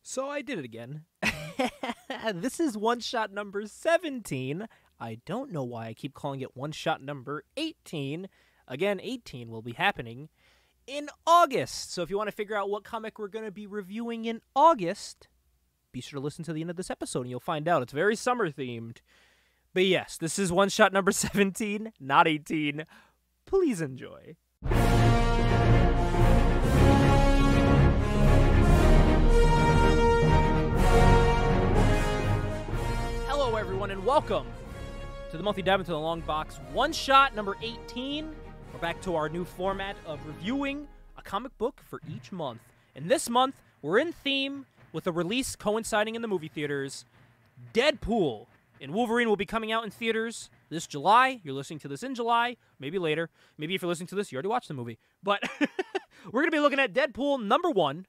So I did it again. This is one-shot number 17. I don't know why I keep calling it one-shot number 18. Again, 18 will be happening in August. So if you want to figure out what comic we're going to be reviewing in August, be sure to listen to the end of this episode and you'll find out. It's very summer-themed. But yes, this is one-shot number 17, not 18. Please enjoy. Hello, everyone, and welcome to the monthly Dive Into the Longbox one-shot number 18. We're back to our new format of reviewing a comic book for each month. And this month, we're in theme with a release coinciding in the movie theaters, Deadpool. And Wolverine will be coming out in theaters this July. You're listening to this in July, maybe later. Maybe if you're listening to this, you already watched the movie. But we're going to be looking at Deadpool number 1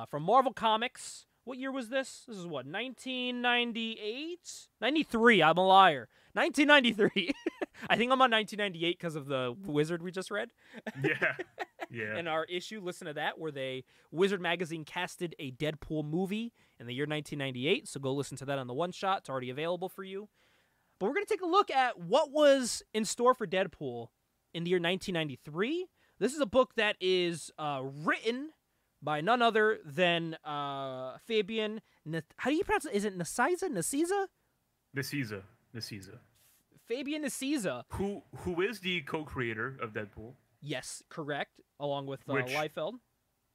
from Marvel Comics. What year was this? This is what, 1998? 93, I'm a liar. 1993. I think I'm on 1998 because of the Wizard we just read. Yeah. In our issue, listen to that, where Wizard Magazine casted a Deadpool movie in the year 1998. So go listen to that on the one shot. It's already available for you. But we're going to take a look at what was in store for Deadpool in the year 1993. This is a book that is written by none other than Fabian. How do you pronounce it? Is it Nicieza? Nicieza. Fabian Nicieza. Who is the co-creator of Deadpool? Yes, correct. Along with Liefeld.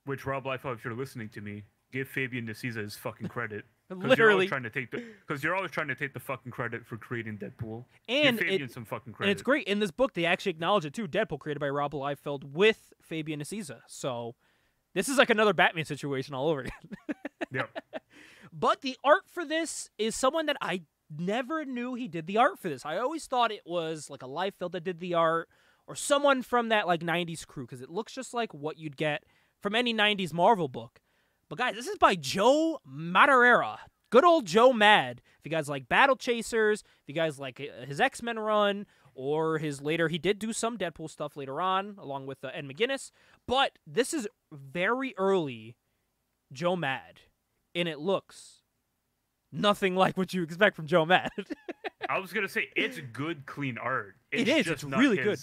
Which, Rob Liefeld, if you're listening to me, give Fabian Nicieza his fucking credit. Literally. Because you're always trying to take the fucking credit for creating Deadpool. And give Fabian some fucking credit. And it's great. In this book, they actually acknowledge it too. Deadpool created by Rob Liefeld with Fabian Nicieza. So this is like another Batman situation all over again. Yep. But the art for this is someone that I never knew he did the art for this. I always thought it was like a Liefeld that did the art or someone from that like 90s crew because it looks just like what you'd get from any 90s Marvel book. But guys, this is by Joe Madureira. Good old Joe Mad. If you guys like Battle Chasers, if you guys like his X-Men run, or his later, he did do some Deadpool stuff later on, along with Ed McGuinness. But this is very early Joe Mad, and it looks nothing like what you expect from Joe Mad. I was going to say, it's good, clean art. It's really good.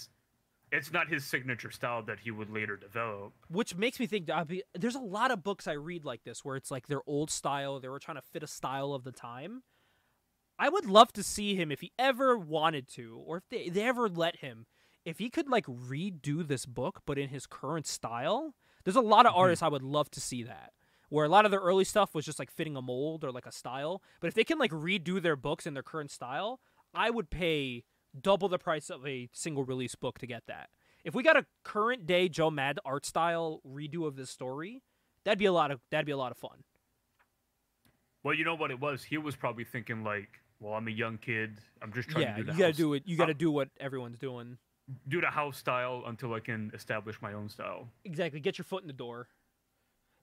It's not his signature style that he would later develop. Which makes me think, there's a lot of books I read like this, where it's like their old style, they were trying to fit a style of the time. I would love to see him, if he ever wanted to, or if they ever let him, if he could like redo this book, but in his current style. There's a lot of artists I would love to see that, where a lot of their early stuff was just like fitting a mold or like a style. But if they can like redo their books in their current style, I would pay double the price of a single release book to get that. If we got a current day Joe Mad art style redo of this story, that'd be a lot of fun. Well, you know what it was? He was probably thinking like, well, I'm a young kid. I'm just trying to do the you gotta do it. You gotta do what everyone's doing. Do the house style until I can establish my own style. Exactly. Get your foot in the door.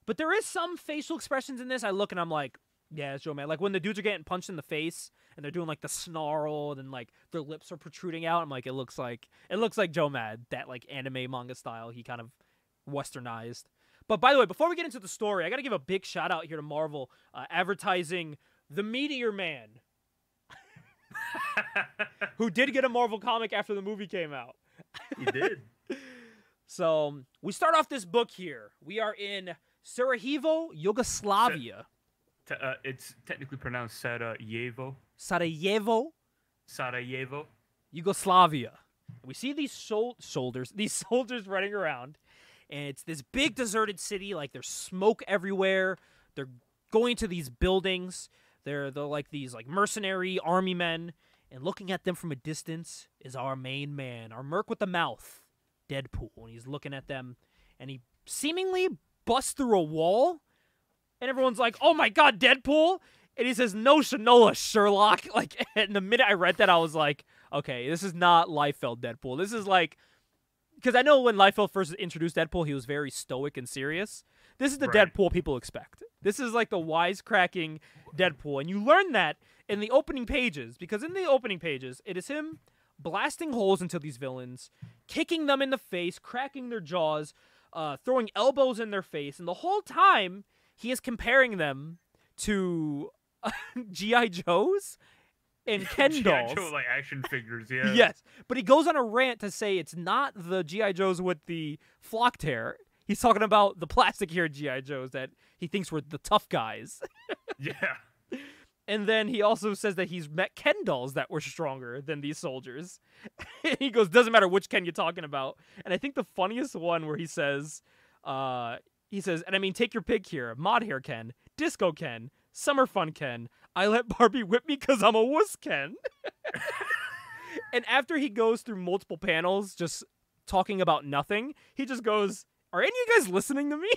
But there is some facial expressions in this. I look and I'm like, yeah, it's Joe Mad. Like when the dudes are getting punched in the face and they're doing like the snarl and like their lips are protruding out. I'm like, it looks like Joe Mad, that like anime manga style he kind of westernized. But by the way, before we get into the story, I got to give a big shout out here to Marvel advertising the Meteor Man, who did get a Marvel comic after the movie came out. He did. So we start off this book here. We are in Sarajevo, Yugoslavia. It's technically pronounced Sarajevo. Sarajevo, Yugoslavia. We see these soldiers running around, and it's this big deserted city. Like there's smoke everywhere. They're going to these buildings. They're like these like mercenary army men, and looking at them from a distance is our main man, our merc with the mouth, Deadpool. And he's looking at them, and he seemingly busts through a wall. And everyone's like, oh my god, Deadpool? And he says, no Shinola, Sherlock. Like, and the minute I read that, I was like, okay, this is not Liefeld Deadpool. This is like, because I know when Liefeld first introduced Deadpool, he was very stoic and serious. This is the Deadpool people expect. This is like the wisecracking Deadpool. And you learn that in the opening pages, because in the opening pages, it is him blasting holes into these villains, kicking them in the face, cracking their jaws, throwing elbows in their face. And the whole time, he is comparing them to G.I. Joes and Ken G.I. dolls. Joe, like action figures, yeah. Yes, but he goes on a rant to say it's not the G.I. Joes with the flocked hair. He's talking about the plastic hair G.I. Joes that he thinks were the tough guys. Yeah. And then he also says that he's met Ken dolls that were stronger than these soldiers. He goes, doesn't matter which Ken you're talking about. And I think the funniest one where he says, and I mean, take your pick here. Mod hair Ken, disco Ken, summer fun Ken. I let Barbie whip me because I'm a wuss Ken. And after he goes through multiple panels just talking about nothing, he just goes, are any of you guys listening to me?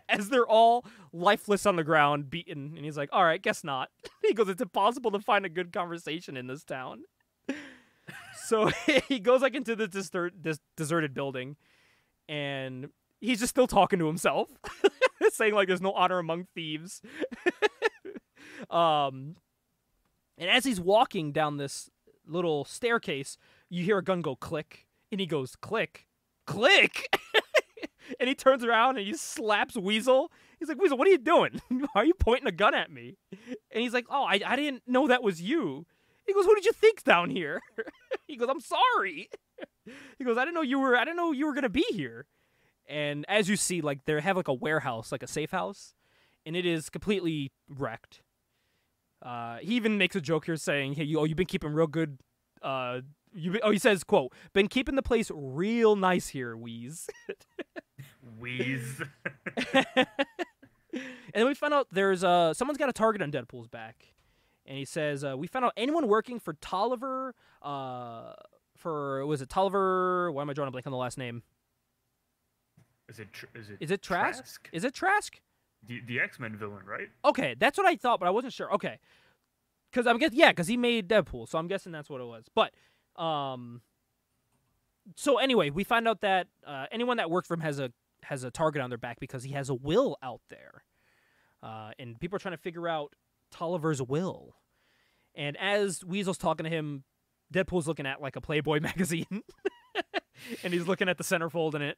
As they're all lifeless on the ground, beaten. And he's like, all right, guess not. He goes, it's impossible to find a good conversation in this town. So he goes like into this deserted building, and he's just still talking to himself, saying like there's no honor among thieves. And as he's walking down this little staircase, you hear a gun go click, and he goes, click, click. And he turns around and he slaps Weasel. He's like, Weasel, what are you doing? Why are you pointing a gun at me? And he's like, oh, I didn't know that was you. He goes, who did you think's down here? He goes, I'm sorry. He goes, I didn't know you were gonna be here. And as you see, like they have like a warehouse, like a safe house, and it is completely wrecked. He even makes a joke here saying, hey, you've been keeping real good. He says, quote, been keeping the place real nice here, Wheeze. Wheeze. And then we find out there's someone's got a target on Deadpool's back. And he says, we found out anyone working for Tolliver, was it Tolliver? Why am I drawing a blank on the last name? Is it Trask? Is it Trask? The X-Men villain, right? Okay, that's what I thought, but I wasn't sure. Okay. Because he made Deadpool, so I'm guessing that's what it was. But, so anyway, we find out that anyone that worked for him has a target on their back because he has a will out there. And people are trying to figure out Tolliver's will. And as Weasel's talking to him, Deadpool's looking at like a Playboy magazine. And he's looking at the centerfold in it.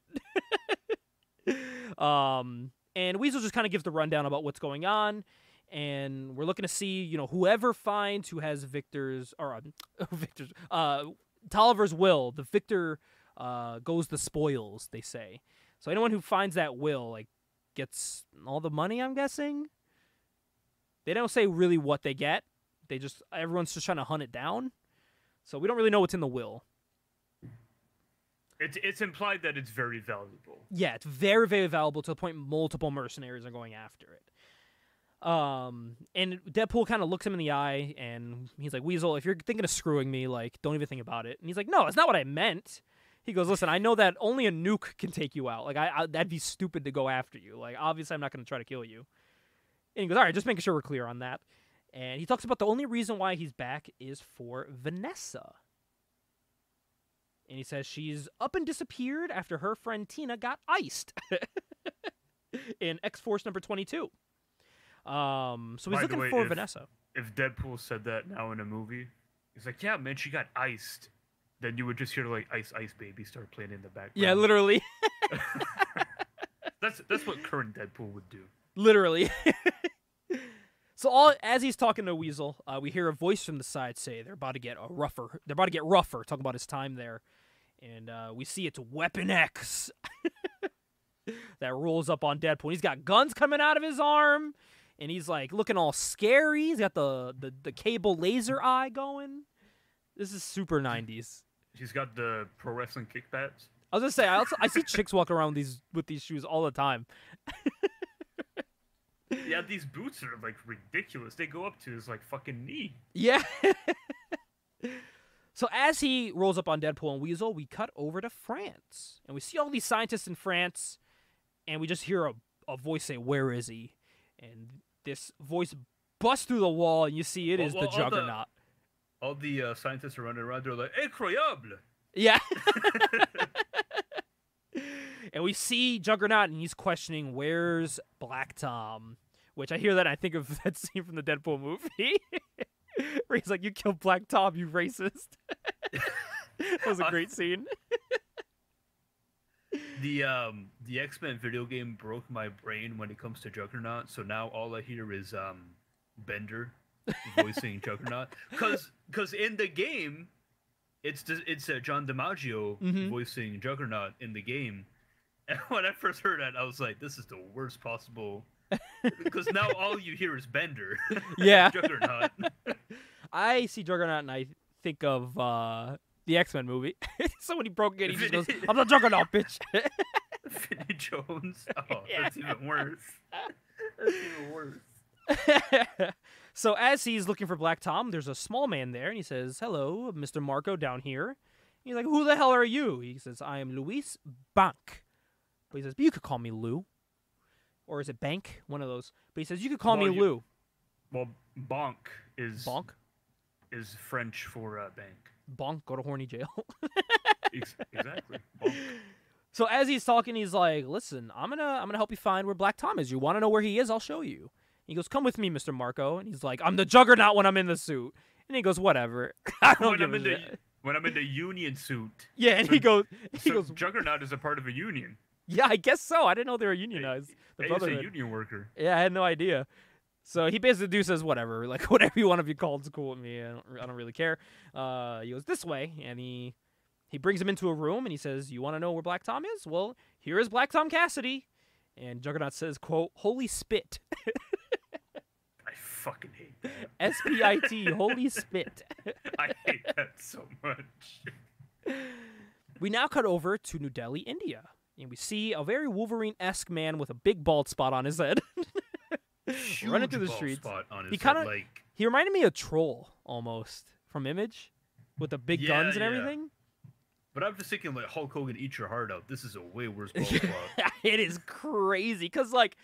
And Weasel just kind of gives the rundown about what's going on. And we're looking to see, whoever finds who has Tolliver's will, the victor goes the spoils, they say. So anyone who finds that will, like, gets all the money, I'm guessing. They don't say really what they get. Everyone's just trying to hunt it down. So we don't really know what's in the will. It's implied that it's very valuable. Yeah, it's very, very valuable to the point multiple mercenaries are going after it. And Deadpool kind of looks him in the eye, and he's like, Weasel, if you're thinking of screwing me, like, don't even think about it. And he's like, no, that's not what I meant. He goes, listen, I know that only a nuke can take you out. Like, that'd be stupid to go after you. Like, obviously, I'm not going to try to kill you. And he goes, all right, just making sure we're clear on that. And he talks about the only reason why he's back is for Vanessa. And he says she's up and disappeared after her friend Tina got iced in X-Force number 22. So he's looking for Vanessa. If Deadpool said that now in a movie, he's like, yeah, man, she got iced. Then you would just hear like Ice Ice Baby start playing in the background. Yeah, literally. That's what current Deadpool would do. Literally. So as he's talking to Weasel, we hear a voice from the side say they're about to get rougher. They're about to get rougher, talking about his time there. And we see it's Weapon X that rolls up on Deadpool. And he's got guns coming out of his arm. And he's like looking all scary. He's got the cable laser eye going. This is super 90s. He's got the pro wrestling kick pads. I was gonna say I see chicks walking around with these shoes all the time. Yeah, these boots are like ridiculous. They go up to his like fucking knee. Yeah. So as he rolls up on Deadpool and Weasel, we cut over to France. And we see all these scientists in France, and we just hear a voice say, where is he? And this voice busts through the wall, and you see it is the Juggernaut. All the scientists are running around, they're like, incroyable! Yeah. And we see Juggernaut, and he's questioning, where's Black Tom? Which I hear that, I think of that scene from the Deadpool movie. Where he's like, you killed Black Tom, you racist. That was a great scene. the X-Men video game broke my brain when it comes to Juggernaut. So now all I hear is Bender voicing Juggernaut. Because in the game, it's John DiMaggio voicing Juggernaut in the game. And when I first heard that, I was like, this is the worst possible. Because now all you hear is Bender. Yeah. Juggernaut. I see Juggernaut and I think of the X-Men movie. So when he broke it, he just goes, I'm the Juggernaut, bitch. Vinny Jones. Oh, yeah. That's even worse. That's even worse. So as he's looking for Black Tom, there's a small man there, and he says, hello, Mr. Marco down here. He's like, who the hell are you? He says, I am Luis Bank. But he says, but you could call me Lou. Or is it Bank? One of those. But he says, you could call me Lou. Well, Bonk is... Bonk? Is French for bank. Bonk, go to horny jail. Exactly. Bonk. So as he's talking, he's like, listen, I'm gonna help you find where Black Tom is. You want to know where he is? I'll show you. He goes, come with me, Mr. Marco. And he's like, I'm the Juggernaut when I'm in the suit. And he goes, whatever. I don't give a shit. When I'm in the union suit. Yeah, and he goes, Juggernaut is a part of a union. Yeah, I guess so. I didn't know they were unionized. He's a union worker. Yeah, I had no idea. So he basically says, whatever, like whatever you want to be called is cool with me. I don't really care. He goes this way, and he brings him into a room, and he says, you want to know where Black Tom is? Well, here is Black Tom Cassidy. And Juggernaut says, quote, holy spit. I fucking hate that. S-P-I-T, holy spit. I hate that so much. We now cut over to New Delhi, India, and we see a very Wolverine-esque man with a big bald spot on his head. Running through the streets. He reminded me of Troll almost from Image, with the big guns and everything. But I'm just thinking like Hulk Hogan, eat your heart out. This is a way worse bald spot. It is crazy because like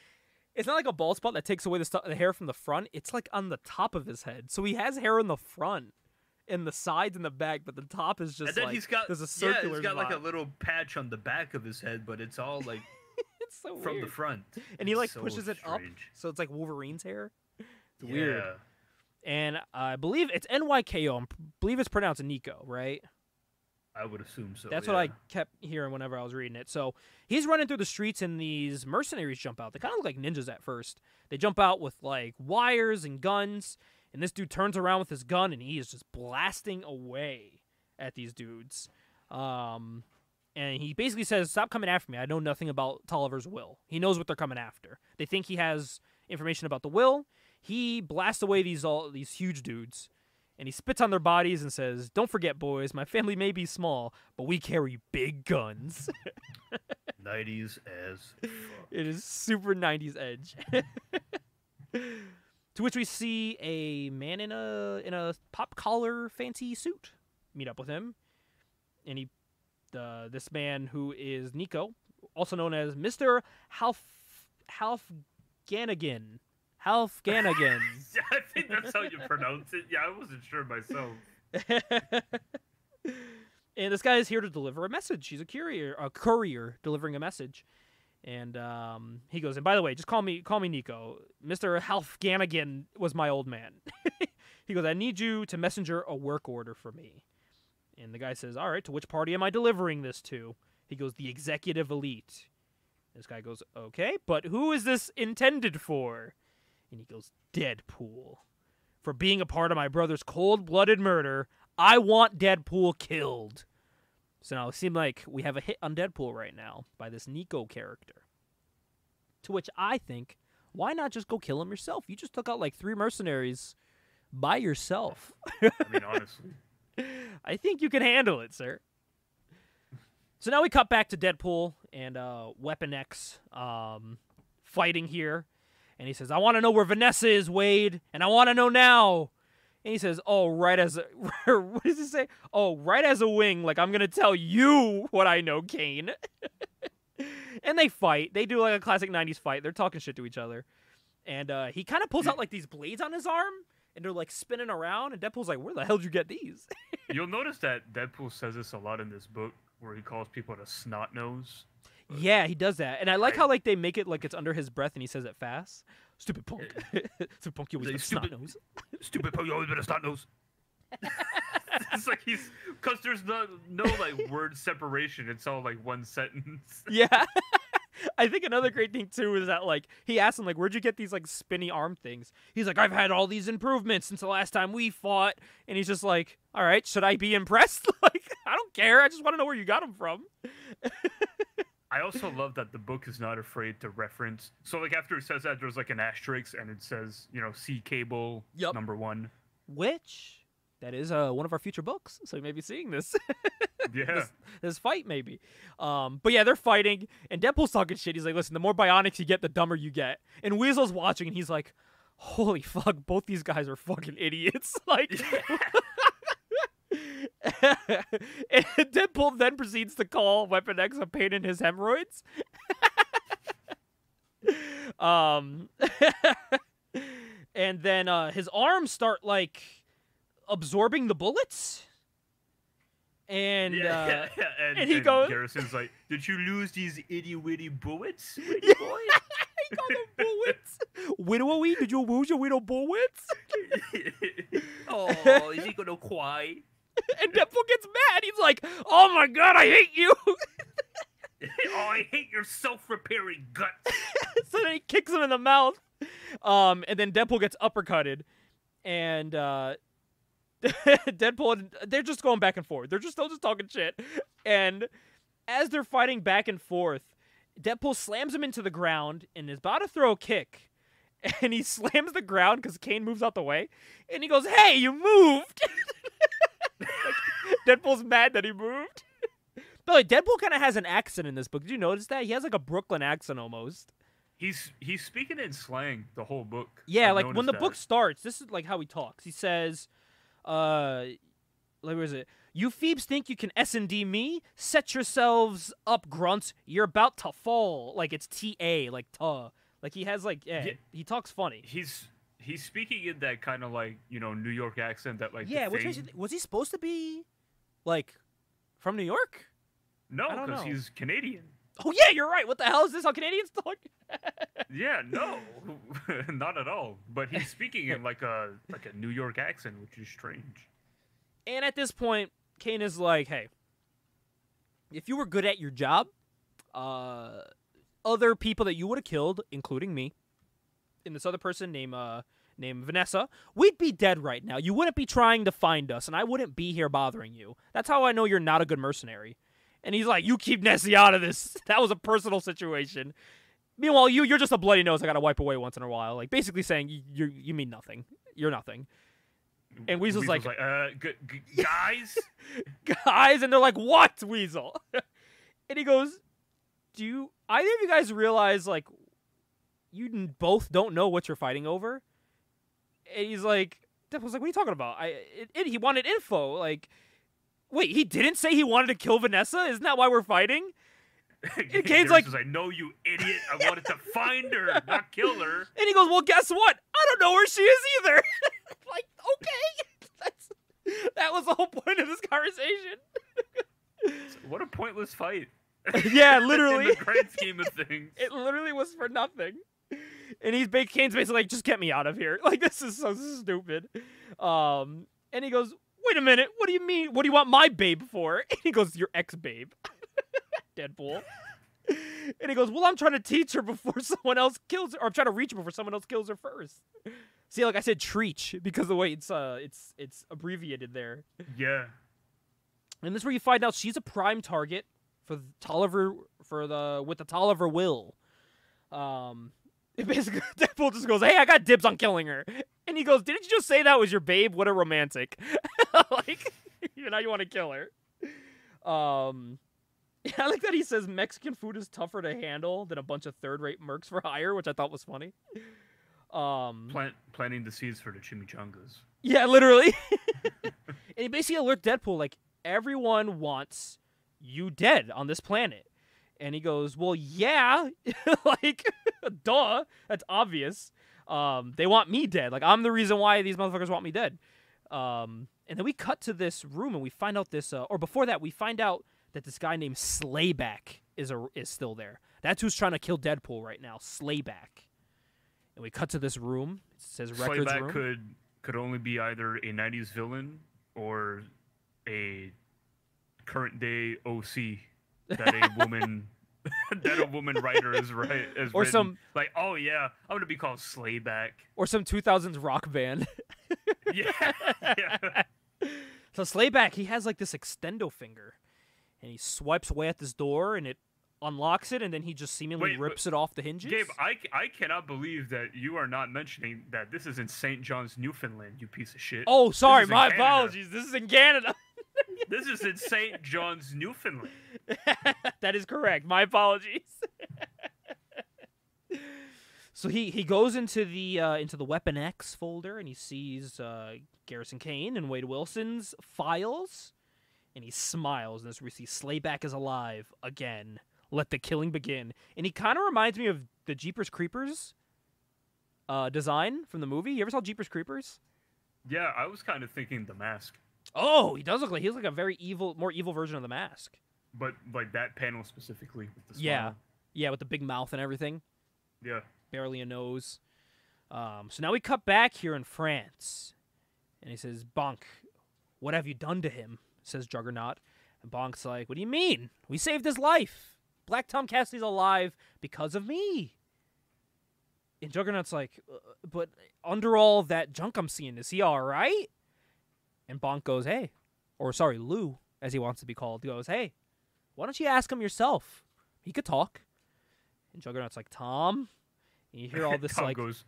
it's not like a bald spot that takes away the hair from the front. It's like on the top of his head, so he has hair in the front, in the sides, and the back, but the top is just like there's a circular. He's got like a little patch on the back of his head, but it's all like. It's so from weird. The front. And he like pushes it up, so it's like Wolverine's hair. It's weird. And I believe it's NYKO. I believe it's pronounced Nico, right? I would assume so. That's what I kept hearing whenever I was reading it. So he's running through the streets, and these mercenaries jump out. They kind of look like ninjas at first. They jump out with like wires and guns, and this dude turns around with his gun, and he is just blasting away at these dudes. And he basically says, stop coming after me. I know nothing about Tolliver's will. He knows what they're coming after. They think he has information about the will. He blasts away these huge dudes, and he spits on their bodies and says, don't forget, boys, my family may be small, but we carry big guns. 90s as fuck. It is super 90s edge. To which we see a man in a pop collar fancy suit meet up with him, and this man who is Nico, also known as Mr. Halfganigan. Halfganigan. Yeah, I think that's how you pronounce it. Yeah, I wasn't sure myself. And this guy is here to deliver a message. He's a courier delivering a message. And he goes, and by the way, just call me Nico. Mr. Halfganigan was my old man. He goes, I need you to messenger a work order for me. And the guy says, all right, to which party am I delivering this to? He goes, the executive elite. This guy goes, okay, but who is this intended for? And he goes, Deadpool. For being a part of my brother's cold-blooded murder, I want Deadpool killed. So now it seems like we have a hit on Deadpool right now by this Nico character. To which I think, why not just go kill him yourself? You just took out like 3 mercenaries by yourself. I mean, honestly. I think you can handle it, sir. So now we cut back to Deadpool and Weapon X fighting here. And he says, I want to know where Vanessa is, Wade, and I want to know now. And he says, oh, right as a... what does he say? Oh, right as a wing, like I'm going to tell you what I know, Kane. And they fight. They do like a classic 90s fight. They're talking shit to each other. And he kind of pulls out like these blades on his arm. And they're like spinning around, and Deadpool's like, where the hell did you get these? You'll notice that Deadpool says this a lot in this book, where he calls people a snot nose. Yeah, he does that. And I like how like they make it like it's under his breath, and he says it fast. Stupid punk. Stupid punk, you always been a snot nose. Stupid punk, you always been a snot nose. It's like because there's no like word separation. It's all like one sentence. Yeah. I think another great thing too is that like he asked him like, where'd you get these like spinny arm things? He's like, I've had all these improvements since the last time we fought. And he's just like, all right, should I be impressed? Like, I don't care. I just want to know where you got them from. I also love that the book is not afraid to reference. So like after it says that, there's like an asterisk and it says, see cable #1. Which that is one of our future books. So you may be seeing this. Yeah. this fight maybe. But yeah, they're fighting and Deadpool's talking shit. He's like, listen, the more bionics you get, the dumber you get. And Weasel's watching and he's like, holy fuck, both these guys are fucking idiots. Like and Deadpool then proceeds to call Weapon X a pain in his hemorrhoids. And then his arms start like absorbing the bullets. And and he goes, Garrison's like, did you lose these itty witty bullets, boy? He called them bullets. Widowy, did you lose your widow bullets? Oh, is he gonna cry? And Deadpool gets mad. He's like, oh my god, I hate you. Oh, I hate your self-repairing guts. So then he kicks him in the mouth. And then Deadpool gets uppercutted. And Deadpool, they're just going back and forth. They're still just talking shit. And as they're fighting back and forth, Deadpool slams him into the ground and is about to throw a kick. And he slams the ground because Kane moves out the way. And he goes, hey, you moved. Like, Deadpool's mad that he moved. But like, Deadpool kind of has an accent in this book. Did you notice that? He has like a Brooklyn accent almost. He's speaking in slang the whole book. Yeah, I've like when the noticed book that. starts, this is like how he talks. He says, like, where is it? You Phoebes think you can S&D me? Set yourselves up, grunts. You're about to fall. Like it's T-A, like tuh. Like he has like, yeah, he talks funny. He's speaking in that kind of like, New York accent that like Yeah, which makes you was he supposed to be like from New York? No, I don't because know. he's Canadian. Oh yeah, you're right. What the hell is this? How Canadians talk? Yeah, no, not at all. But he's speaking in like a New York accent, which is strange. And at this point, Kane is like, "Hey, if you were good at your job, other people that you would have killed, including me, and this other person named Vanessa, we'd be dead right now. You wouldn't be trying to find us, and I wouldn't be here bothering you. That's how I know you're not a good mercenary." And he's like, you keep Nessie out of this. That was a personal situation. Meanwhile, you're just a bloody nose I gotta wipe away once in a while. Like, basically saying, you mean nothing. You're nothing. And Weasel's like guys? Guys? And they're like, what, Weasel? And he goes, do either of you guys realize, like, you both don't know what you're fighting over? And he's like, Deadpool's like, what are you talking about? He wanted info, like... Wait, he didn't say he wanted to kill Vanessa? Isn't that why we're fighting? And Kane's like, I know, you idiot. I wanted to find her, not kill her. And he goes, well, guess what? I don't know where she is either. Like, okay. That was the whole point of this conversation. What a pointless fight. Yeah, literally. In the grand scheme of things. It literally was for nothing. And Kane's basically like, just get me out of here. Like, this is so stupid. And he goes, wait a minute, what do you mean? What do you want my babe for? And he goes, your ex-babe. Deadpool. And he goes, well, I'm trying to teach her before someone else kills her. Or I'm trying to reach her before someone else kills her first. See, like I said, treach, because the way it's abbreviated there. Yeah. And this is where you find out she's a prime target for Tolliver, with the Tolliver will. Basically, Deadpool just goes, hey, I got dibs on killing her. And he goes, didn't you just say that was your babe? What a romantic. Like, now you want to kill her. Yeah, I like that he says Mexican food is tougher to handle than a bunch of third-rate mercs for hire, which I thought was funny. Planting the seeds for the chimichangas. Yeah, literally. And he basically alerts Deadpool, like, everyone wants you dead on this planet. And he goes, well, yeah, like, duh, that's obvious. They want me dead. Like, I'm the reason why these motherfuckers want me dead. And then we cut to this room and we find out this, or before that, we find out that this guy named Slayback is still there. That's who's trying to kill Deadpool right now, Slayback. And we cut to this room. It says records Slayback room. could only be either a 90s villain or a current day OC that a woman that a woman writer has or written. some Like, oh yeah, I'm gonna be called Slayback. or some 2000s rock band. Yeah, yeah. So Slayback, he has like this extendo finger, and he swipes away at this door, and it unlocks it, and then he just seemingly rips it off the hinges. Gabe, I cannot believe that you are not mentioning that this is in St. John's, Newfoundland, you piece of shit. Oh, sorry, my Canada. apologies. This is in Canada. This is in St. John's, Newfoundland. That is correct. My apologies. So he goes into the Weapon X folder, and he sees Garrison Kane and Wade Wilson's files, and he smiles. And this we see Slayback is alive again. Let the killing begin. And he kind of reminds me of the Jeepers Creepers design from the movie. You ever saw Jeepers Creepers? Yeah, I was kind of thinking The Mask. Oh, he does look like he's like a very more evil version of the Mask. But like that panel specifically with the smile. Yeah, with the big mouth and everything. Yeah. Barely a nose. So now we cut back here in France, and he says, "Bonk, what have you done to him?" says Juggernaut, and Bonk's like, "What do you mean? We saved his life. Black Tom Cassidy's alive because of me." And Juggernaut's like, "But under all that junk I'm seeing, is he all right?" And Bonk goes, "Hey," or sorry, Lou, as he wants to be called, goes, "Hey, why don't you ask him yourself? He could talk." And Juggernaut's like, "Tom," and you hear all this Tom goes.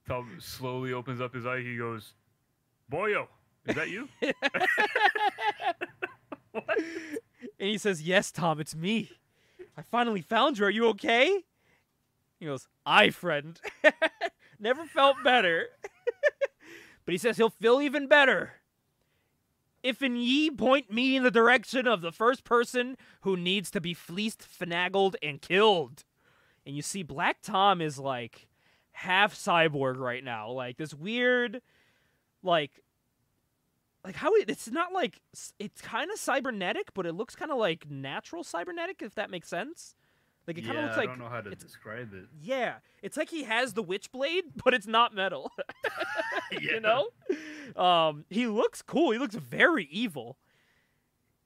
Tom slowly opens up his eye. He goes, "Boyo, is that you?" What? And he says, "Yes, Tom, it's me. I finally found you. Are you okay?" He goes, "Aye, friend. Never felt better." But he says he'll feel even better if in ye point me in the direction of the first person who needs to be fleeced, finagled, and killed. And you see Black Tom is like half cyborg right now. Like this weird, like how it's not like, it's kind of cybernetic, but it looks kind of like natural cybernetic, if that makes sense. Like it kind of looks like, I don't know how to describe it. Yeah, it's like he has the Witchblade, but it's not metal. Yeah. You know? He looks cool. He looks very evil.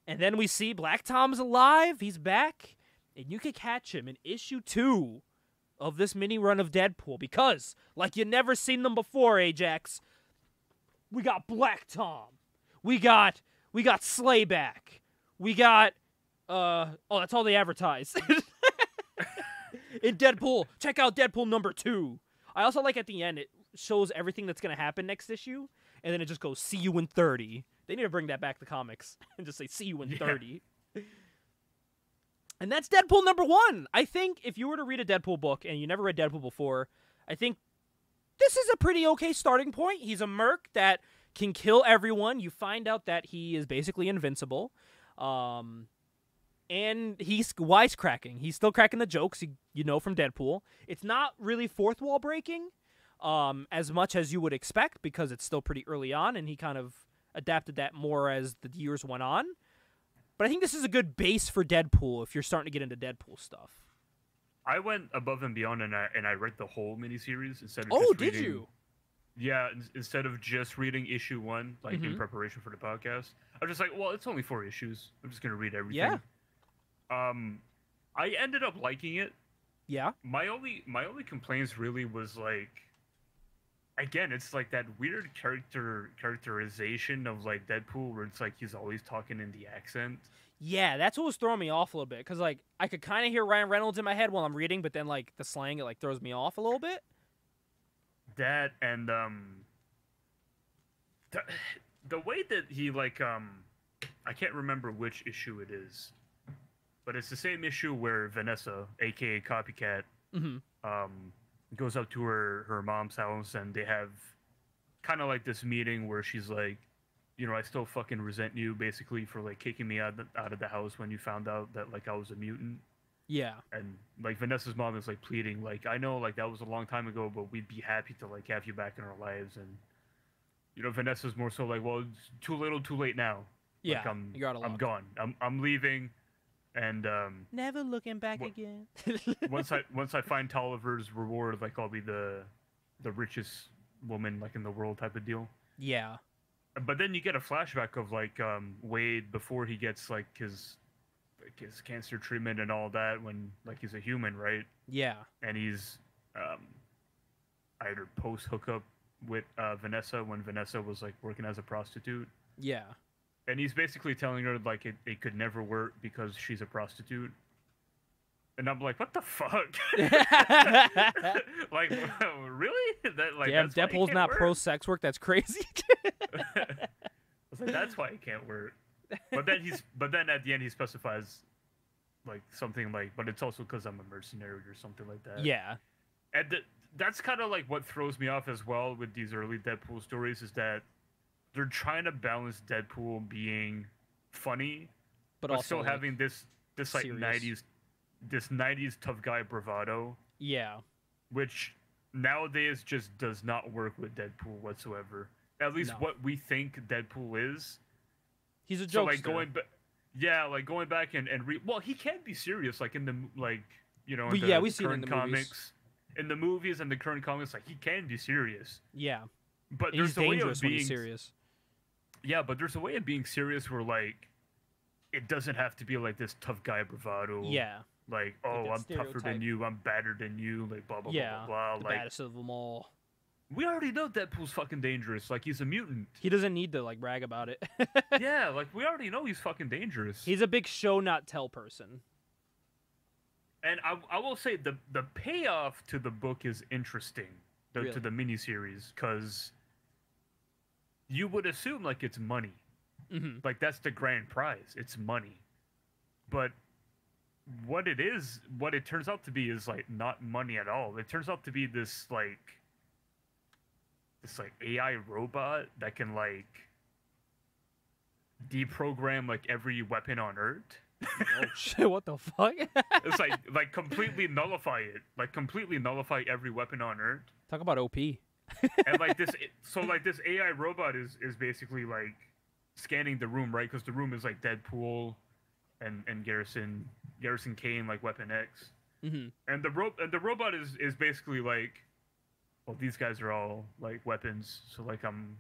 And then we see Black Tom's alive. He's back. And you can catch him in issue 2 of this mini run of Deadpool. Because, like you never seen them before, Ajax, we got Black Tom. We got Slayback. We got, that's all they advertise. In Deadpool, check out Deadpool number 2. I also like at the end, it shows everything that's going to happen next issue, and then it just goes, "See you in 30. They need to bring that back to comics and just say, "See you in 30. And that's Deadpool number 1. I think if you were to read a Deadpool book and you never read Deadpool before, I think this is a pretty okay starting point. He's a merc that can kill everyone. You find out that he is basically invincible. And he's wisecracking. He's still cracking the jokes, you know, from Deadpool. It's not really fourth wall breaking as much as you would expect because it's still pretty early on, and he kind of adapted that more as the years went on. But I think this is a good base for Deadpool if you're starting to get into Deadpool stuff. I went above and beyond, and I read the whole miniseries instead of just reading... did you? Yeah, instead of just reading issue 1, like in preparation for the podcast. I was just like, well, it's only 4 issues. I'm just going to read everything. Yeah. I ended up liking it. Yeah. My only complaints really was like, again, it's like that weird characterization of like Deadpool where it's like he's always talking in the accent. Yeah, that's what was throwing me off a little bit because like I could kind of hear Ryan Reynolds in my head while I'm reading, but then like the slang, it like throws me off a little bit. That and the way that he like I can't remember which issue it is. But it's the same issue where Vanessa, aka Copycat, goes up to her mom's house, and they have kind of like this meeting where she's like, you know, I still fucking resent you, basically, for like kicking me out of the house when you found out that like I was a mutant. Yeah. And like Vanessa's mom is like pleading, like, I know like that was a long time ago, but we'd be happy to like have you back in our lives. And you know, Vanessa's more so like, well, it's too little, too late now. Yeah. Like, I'm gone. I'm leaving. And never looking back again. once I find Tolliver's reward, like I'll be the richest woman like in the world type of deal. Yeah. but then you get a flashback of like Wade before he gets like his cancer treatment and all that when like he's a human, right? Yeah. And he's either post hookup with Vanessa when Vanessa was like working as a prostitute. Yeah. And he's basically telling her like it could never work because she's a prostitute. And I'm like, what the fuck? Like, really? That like damn, that's why Deadpool's it not can't pro work? sex work. That's crazy. I was like, that's why it can't work. But then at the end he specifies like something like, but it's also because I'm a mercenary or something like that. Yeah. And that's kind of like what throws me off as well with these early Deadpool stories is that they're trying to balance Deadpool being funny, But but also still like, having this like serious. 90s tough guy bravado, Yeah. which nowadays just does not work with Deadpool whatsoever. At least No. what we think Deadpool is. He's a jokester. So like going back and well, he can be serious like in the like in the we've seen it in current the movies. comics, in the movies and the current comics, like he can be serious. Yeah. But And he's there's a way of dangerous when being he's serious. yeah, but there's a way of being serious where like it doesn't have to be like this tough guy bravado. Yeah. Like, Like oh, that I'm tougher than stereotype. you, I'm badder than you, like blah blah Yeah. blah blah The blah. Like baddest of them all. we already know Deadpool's fucking dangerous. Like he's a mutant. He doesn't need to like brag about it. Yeah, like we already know he's fucking dangerous. He's a big show not tell person. And I will say the payoff to the book is interesting, Really? to the miniseries, because you would assume like it's money, like that's the grand prize, it's money, but what it turns out to be is like not money at all. It turns out to be this like AI robot that can like deprogram like every weapon on Earth. Oh shit! What the fuck? It's like completely nullify it, like completely nullify every weapon on Earth. Talk about OP. And like this, so like this AI robot is basically like scanning the room, right? Because the room is like Deadpool and Garrison Kane, like Weapon X, Mm-hmm. and the robot is basically like, well, these guys are all like weapons, so like I'm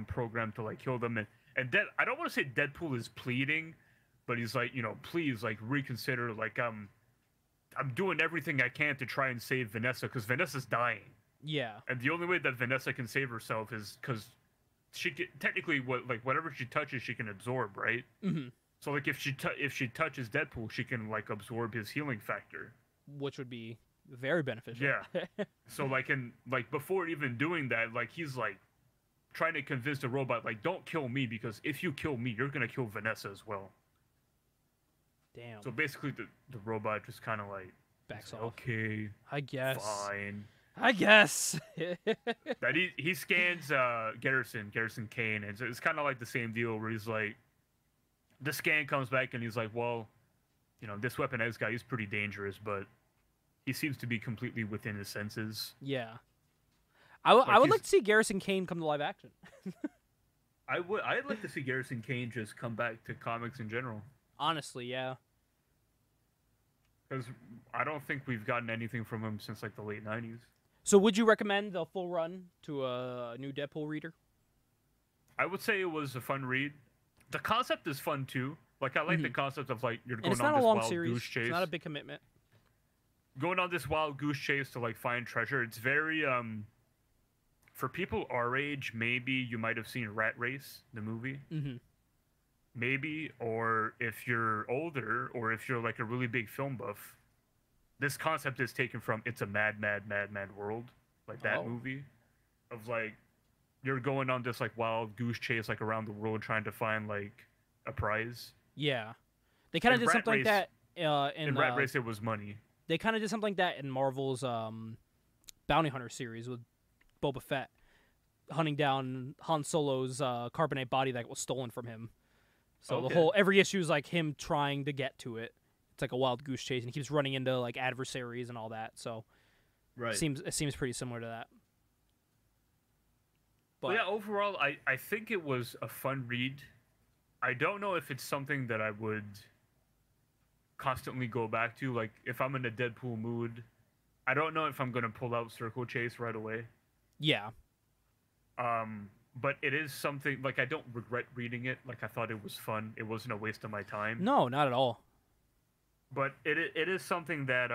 programmed to like kill them, and I don't want to say Deadpool is pleading, but he's like, please like reconsider, like I'm doing everything I can to try and save Vanessa because Vanessa's dying. Yeah. And the only way that Vanessa can save herself is because she can, technically whatever she touches she can absorb, right? Mm-hmm. So like if she touches Deadpool, she can like absorb his healing factor. Which would be very beneficial. Yeah. So like before even doing that, like he's like trying to convince the robot like don't kill me because if you kill me, you're gonna kill Vanessa as well. Damn. So basically the robot just kind of like Backs like, off. okay, I guess. fine. I guess. That he scans Garrison Kane, and it's kind of like the same deal where he's like, the scan comes back and he's like, well, this Weapon X guy is pretty dangerous, but he seems to be completely within his senses. Yeah. I would like to see Garrison Kane come to live action. I'd like to see Garrison Kane just come back to comics in general. Honestly, yeah. Because I don't think we've gotten anything from him since like the late 90s. So would you recommend the full run to a new Deadpool reader? I would say it was a fun read. The concept is fun too. Like I like the concept of like you're And going it's on not a this long wild series. goose chase. It's not a big commitment. Going on this wild goose chase to like find treasure. It's very for people our age, maybe you might have seen Rat Race, the movie. Mm-hmm. Maybe, or if you're older, or if you're like a really big film buff, this concept is taken from It's a Mad, Mad, Mad, Mad World, like that movie, of like you're going on this like wild goose chase like around the world trying to find like a prize. Yeah, they kind of did something like that in Rat Race. It was money. They kind of did something like that in Marvel's Bounty Hunter series with Boba Fett hunting down Han Solo's carbonate body that was stolen from him. So the every issue is like him trying to get to it. It's like a wild goose chase, and he keeps running into like adversaries and all that. So, it seems pretty similar to that. But yeah, overall, I think it was a fun read. I don't know if it's something that I would constantly go back to. Like if I'm in a Deadpool mood, I don't know if I'm gonna pull out Circle Chase right away. Yeah. but it is something like I don't regret reading it. Like I thought it was fun. It wasn't a waste of my time. No, not at all. But it is something that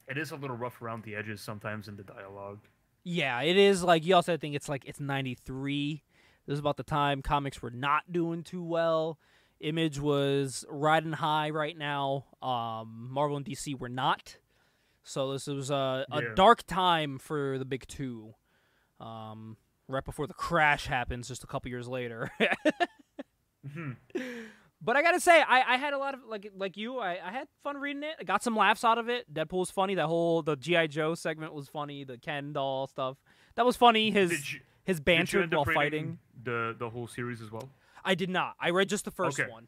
it is a little rough around the edges sometimes in the dialogue. Yeah, it is. Like, you also think it's 93. This is about the time comics were not doing too well. Image was riding high right now. Marvel and DC were not. So this was a dark time for the big two. Right before the crash happens just a couple years later. But I gotta say, I had a lot of, like you, I had fun reading it. I got some laughs out of it. Deadpool was funny. The G.I. Joe segment was funny. The Ken doll stuff. That was funny. His banter while fighting. The whole series as well? I did not. I read just the first one.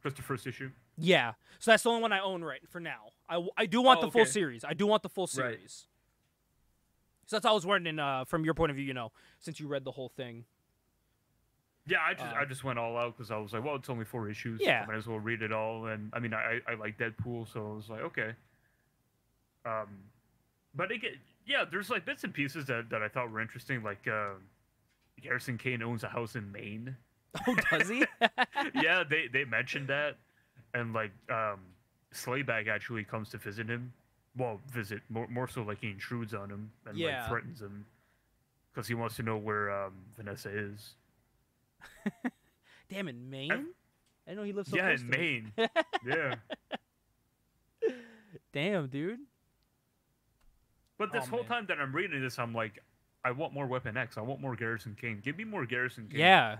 Just the first issue? Yeah. So that's the only one I own right for now. I do want the full series. I do want the full series. Right. So that's how I was wondering, from your point of view, since you read the whole thing. Yeah, I just went all out because I was like, well, it's only 4 issues. Yeah. So I might as well read it all. And I mean, I like Deadpool, so I was like, okay. But there's like bits and pieces that I thought were interesting. Like Garrison Kane owns a house in Maine. Oh, does he? Yeah, they mentioned that, and like Slayback actually comes to visit him. Well, visit more so like he intrudes on him and like threatens him because he wants to know where Vanessa is. Damn, in Maine? I didn't know he lives so close in Maine. Yeah. Damn, dude. But this whole time that I'm reading this, I'm like, I want more Weapon X. I want more Garrison Kane. Give me more Garrison Kane. Yeah.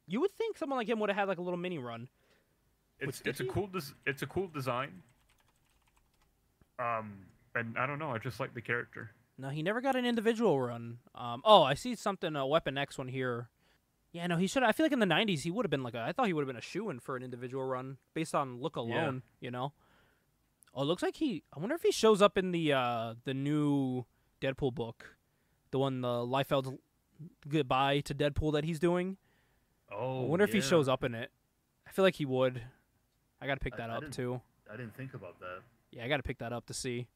You would think someone like him would have had like a little mini run. It's a cool design. And I don't know. I just like the character. No, he never got an individual run. I see something, a Weapon X one here. Yeah, no, he should. I feel like in the 90s he would have been I thought he would have been a shoo-in for an individual run based on look alone, Oh, it looks like I wonder if he shows up in the new Deadpool book. The one, the Liefeld's goodbye to Deadpool that he's doing. Oh, I wonder if he shows up in it. I feel like he would. I got to pick that up too. I didn't think about that. Yeah, I got to pick that up to see.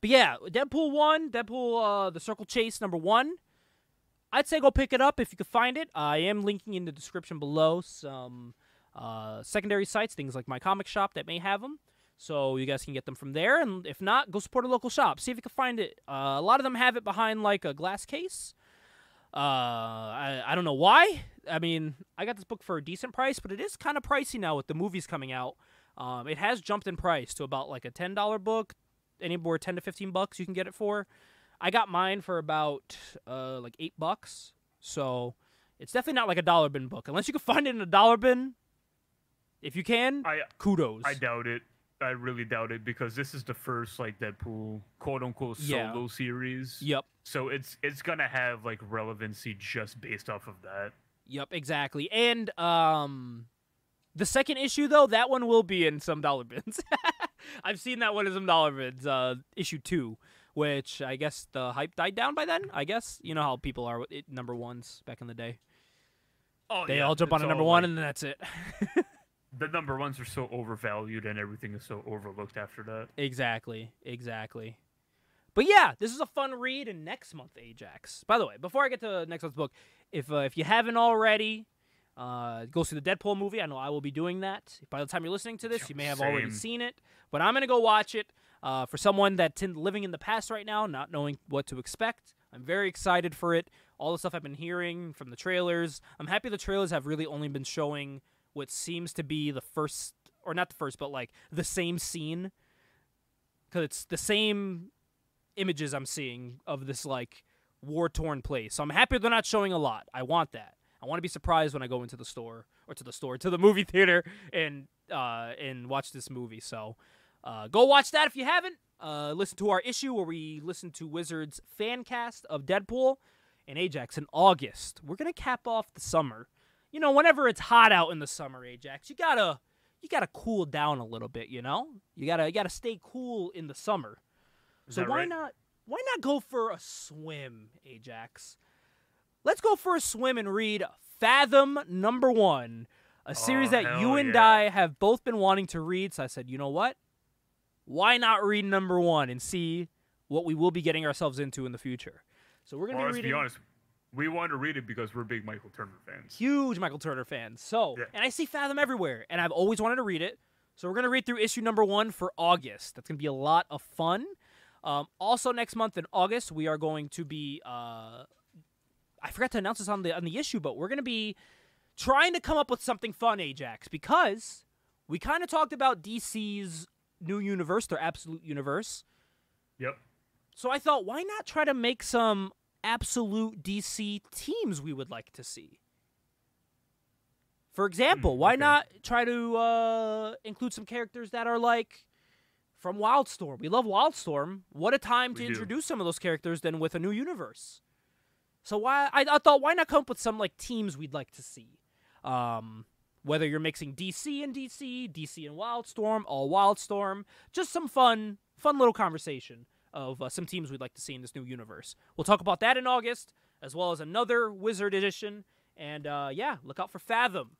But yeah, Deadpool 1, Deadpool The Circle Chase #1. I'd say go pick it up if you could find it. I am linking in the description below some secondary sites, things like my comic shop that may have them. So you guys can get them from there. And if not, go support a local shop. See if you can find it. A lot of them have it behind like a glass case. I don't know why. I mean, I got this book for a decent price, but it is kind of pricey now with the movies coming out. It has jumped in price to about like a $10 book. Anywhere $10 to $15 you can get it for. I got mine for about like $8, so it's definitely not like a dollar bin book. Unless you can find it in a dollar bin, if you can, kudos. I doubt it. I really doubt it because this is the first like Deadpool quote unquote solo series. Yep. So it's gonna have like relevancy just based off of that. Yep, exactly. And the second issue though, that one will be in some dollar bins. I've seen that one in some dollar bins. Issue 2. Which I guess the hype died down by then. I guess you know how people are with #1s back in the day. Oh, they all jump on a #1 and then that's it. The #1s are so overvalued and everything is so overlooked after that. Exactly. But yeah, this is a fun read. And next month, Ajax. By the way, before I get to next month's book, if you haven't already, go see the Deadpool movie. I know I will be doing that. By the time you're listening to this, you may have already seen it, but I'm gonna go watch it. For someone that's living in the past right now, not knowing what to expect, I'm very excited for it. All the stuff I've been hearing from the trailers. I'm happy the trailers have really only been showing what seems to be the first, or not the first, but like the same scene. Because it's the same images I'm seeing of this like war-torn place. So I'm happy they're not showing a lot. I want that. I want to be surprised when I go into the store, or to the movie theater and watch this movie. So go watch that if you haven't. Listen to our issue where we listen to Wizards' fan cast of Deadpool and Ajax in August. We're gonna cap off the summer. Whenever it's hot out in the summer, Ajax, you gotta cool down a little bit. You gotta stay cool in the summer. So why not go for a swim, Ajax? Let's go for a swim and read Fathom #1, a series that you and I have both been wanting to read. So I said, you know what? Why not read #1 and see what we will be getting ourselves into in the future? So we're going to be reading... Let's be honest. We want to read it because we're big Michael Turner fans. Huge Michael Turner fans. So, Yeah. and I see Fathom everywhere, and I've always wanted to read it. So we're going to read through issue number 1 for August. That's going to be a lot of fun. Also, next month in August, we are going to be... I forgot to announce this on the issue, but we're going to be trying to come up with something fun, Ajax, because we kind of talked about DC's new universe, their absolute universe. Yep. So I thought, why not try to make some absolute DC teams we would like to see? For example, why not try to include some characters that are like from Wildstorm? We love Wildstorm. What a time to introduce some of those characters than with a new universe. So I thought, why not come up with some like teams we'd like to see? Whether you're mixing DC and DC and Wildstorm, all Wildstorm, just some fun little conversation of some teams we'd like to see in this new universe. We'll talk about that in August, as well as another Wizard edition. And yeah, look out for Fathom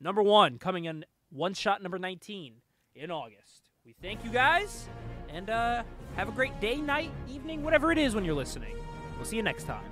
number 1 coming in one-shot number 19 in August. We thank you guys, and have a great day, night, evening, whatever it is when you're listening. We'll see you next time.